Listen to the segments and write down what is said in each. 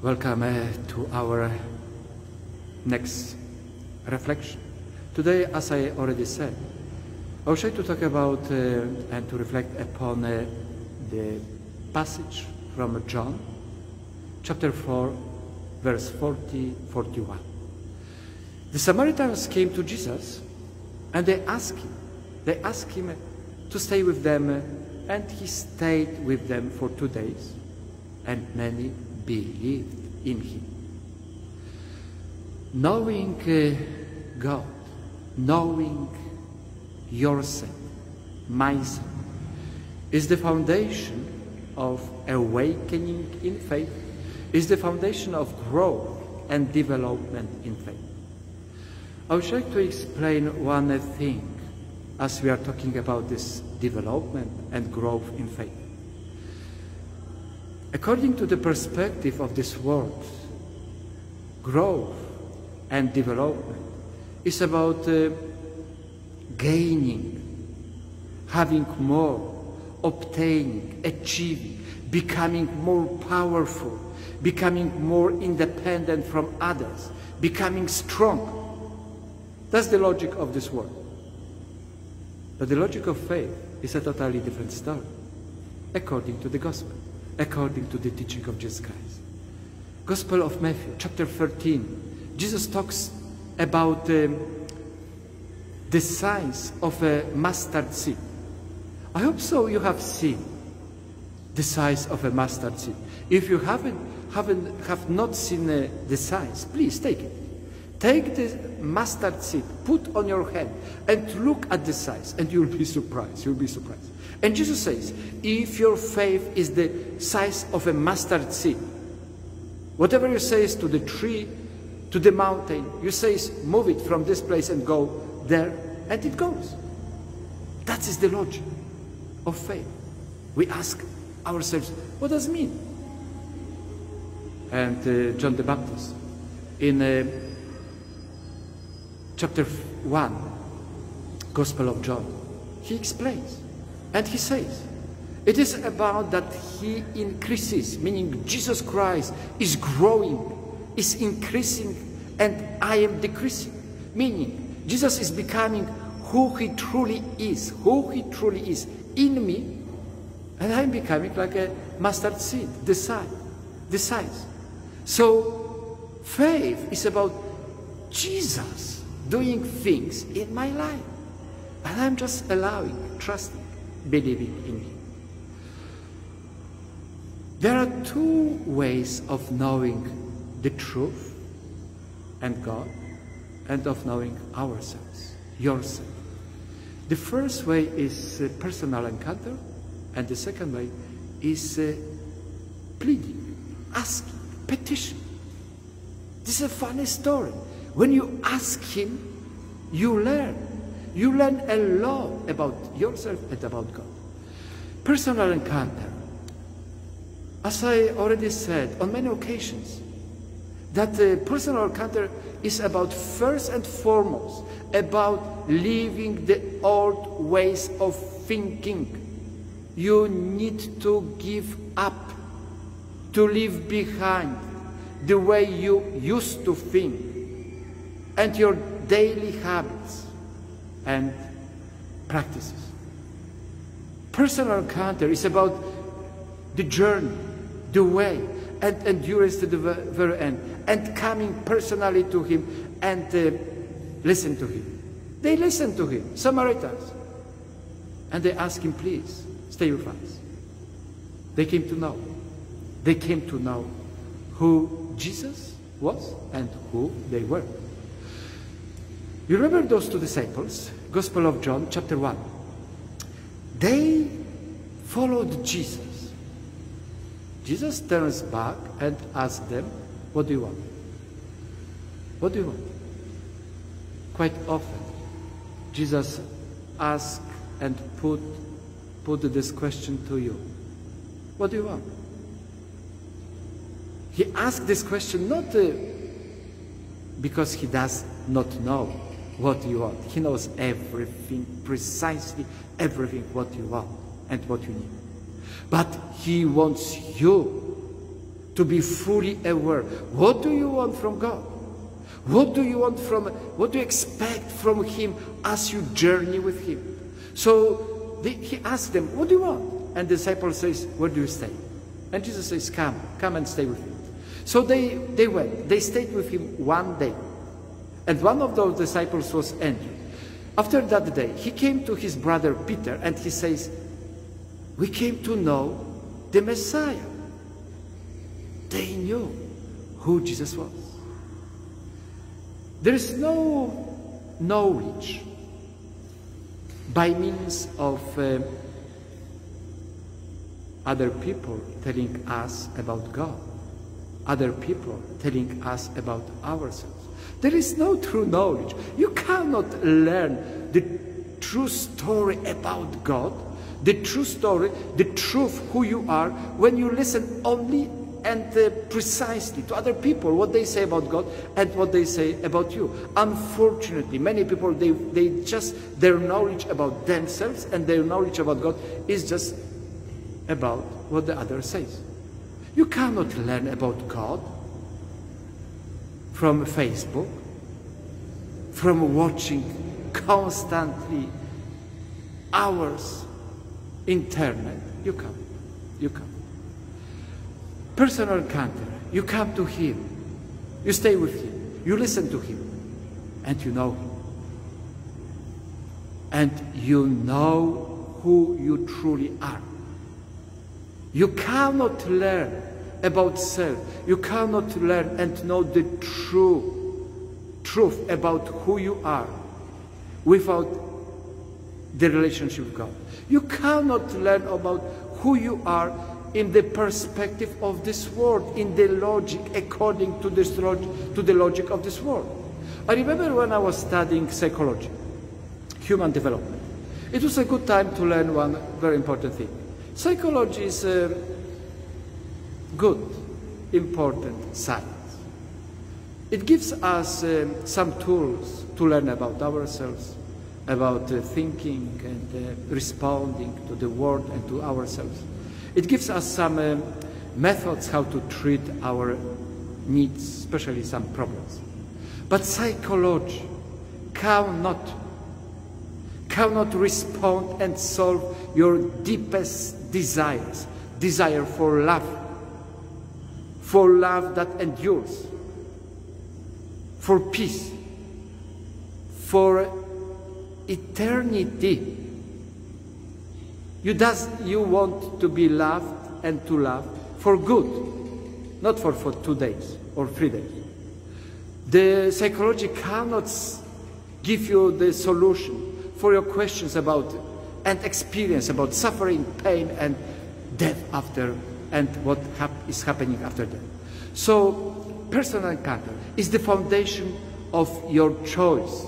Welcome to our next reflection. Today, as I already said, I will try to talk about and to reflect upon the passage from John, chapter 4, verse 40-41. The Samaritans came to Jesus and they asked him to stay with them, and he stayed with them for 2 days, and many believed in him. Knowing God, knowing yourself, myself, is the foundation of awakening in faith, is the foundation of growth and development in faith. I would like to explain one thing as we are talking about this development and growth in faith. According to the perspective of this world, growth and development is about gaining, having more, obtaining, achieving, becoming more powerful, becoming more independent from others, becoming strong. That's the logic of this world. But the logic of faith is a totally different story, according to the gospel, according to the teaching of Jesus Christ. Gospel of Matthew, chapter 13, Jesus talks about the size of a mustard seed. I hope so you have seen the size of a mustard seed. If you have not seen the size, please take it. Take the mustard seed, put on your hand, and look at the size, and you'll be surprised. You'll be surprised. And Jesus says, if your faith is the size of a mustard seed, whatever you say to the tree, to the mountain, you say, move it from this place and go there, and it goes. That is the logic of faith. We ask ourselves, what does it mean? And John the Baptist, in chapter 1, Gospel of John, he explains, and he says, it is about that he increases, meaning Jesus Christ is growing, is increasing, and I am decreasing, meaning Jesus is becoming who he truly is in me, and I'm becoming like a mustard seed, the size. So faith is about Jesus doing things in my life, and I'm just allowing, trusting, believing in him. There are two ways of knowing the truth and God, and of knowing ourselves, yourself. The first way is personal encounter, and the second way is pleading, asking, petition. This is a funny story. When you ask him, you learn. You learn a lot about yourself and about God. Personal encounter. As I already said on many occasions, that personal encounter is about, first and foremost, about leaving the old ways of thinking. You need to give up, to leave behind the way you used to think, and your daily habits and practices. Personal encounter is about the journey, the way, and endurance to the very end, and coming personally to him and listen to him. They listened to him, Samaritans, and they asked him, please, stay with us. They came to know. They came to know who Jesus was and who they were. You remember those two disciples, Gospel of John, chapter 1. They followed Jesus. Jesus turns back and asks them, what do you want? What do you want? Quite often, Jesus asks and put this question to you. What do you want? He asked this question not because he does not know what you want. He knows everything, precisely everything what you want and what you need. But he wants you to be fully aware. What do you want from God? What do you expect from Him as you journey with Him? So he asked them, what do you want? And the disciple says, where do you stay? And Jesus says, come and stay with me. So they went. They stayed with Him one day. And one of those disciples was Andrew. After that day, he came to his brother Peter and he says, we came to know the Messiah. They knew who Jesus was. There is no knowledge by means of other people telling us about God, other people telling us about ourselves. There is no true knowledge. You cannot learn the true story about God, the true story, the truth who you are, when you listen only and precisely to other people, what they say about God and what they say about you. Unfortunately, many people, their knowledge about themselves and their knowledge about God is just about what the other says. You cannot learn about God from Facebook, from watching constantly hours internet. You come. Personal encounter. You come to Him. You stay with Him. You listen to Him. And you know Him. And you know who you truly are. You cannot learn about self. You cannot learn and know the truth about who you are without the relationship with God. You cannot learn about who you are in the perspective of this world, in the logic, according to the logic of this world. I remember when I was studying psychology, human development. It was a good time to learn one very important thing. Psychology is a good, important science. It gives us some tools to learn about ourselves, about thinking and responding to the world and to ourselves. It gives us some methods how to treat our needs, especially some problems. But psychology cannot respond and solve your deepest desires. Desire for love that endures, for peace, for eternity. You want to be loved and to love for good, not for 2 days or 3 days. The psychology cannot give you the solution for your questions about and experience about suffering, pain, and death after, and what is happening after death. So, personal encounter is the foundation of your choice.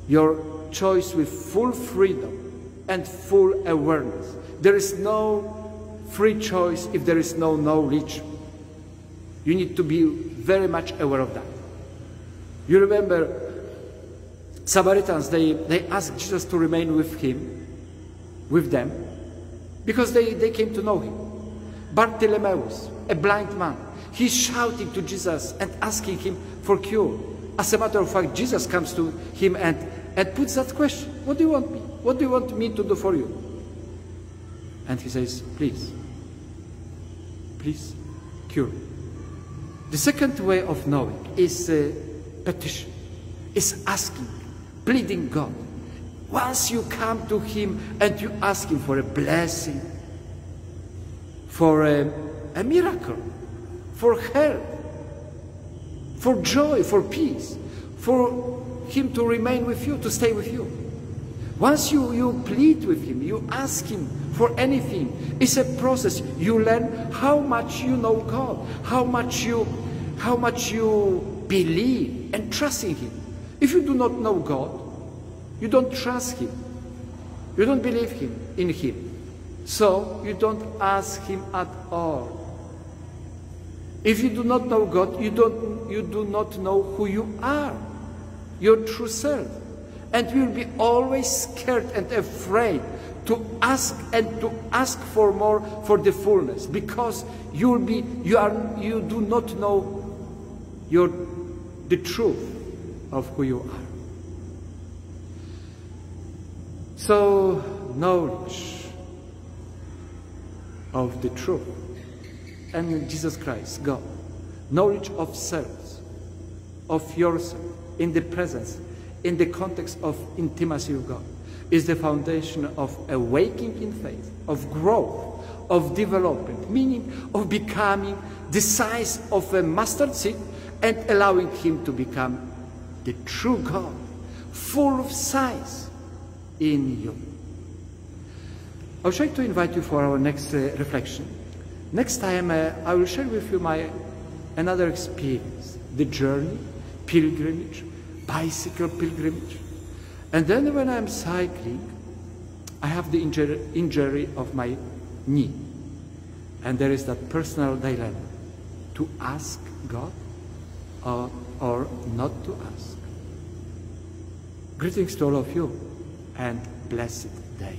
Your choice with full freedom and full awareness. There is no free choice if there is no knowledge. You need to be very much aware of that. You remember Samaritans, they asked Jesus to remain with them, because they came to know Him. Bartimaeus, a blind man, he's shouting to Jesus and asking Him for cure. As a matter of fact, Jesus comes to him and puts that question, what do you want me? What do you want me to do for you? And he says, please cure me. The second way of knowing is petition, is asking, pleading God. Once you come to Him and you ask Him for a blessing, for a miracle, for help, for joy, for peace, for Him to remain with you, to stay with you. Once you plead with Him, you ask Him for anything, it's a process. You learn how much you know God, how much you believe and trust in Him. If you do not know God, you don't trust Him, you don't believe in Him, so you don't ask Him at all. If you do not know God, you do not know who you are, your true self. And you will be always scared and afraid to ask and to ask for more, for the fullness, because you do not know the truth of who you are. So, knowledge of the truth and Jesus Christ, God, knowledge of self, of yourself, in the presence, in the context of intimacy with God, is the foundation of awakening in faith, of growth, of development, meaning of becoming the size of a mustard seed and allowing Him to become the true God, full of size in you. I would like to invite you for our next reflection. Next time I will share with you another experience, the journey, pilgrimage, bicycle pilgrimage. And then when I'm cycling, I have the injury of my knee. And there is that personal dilemma, to ask God or not to ask. Greetings to all of you, and blessed day.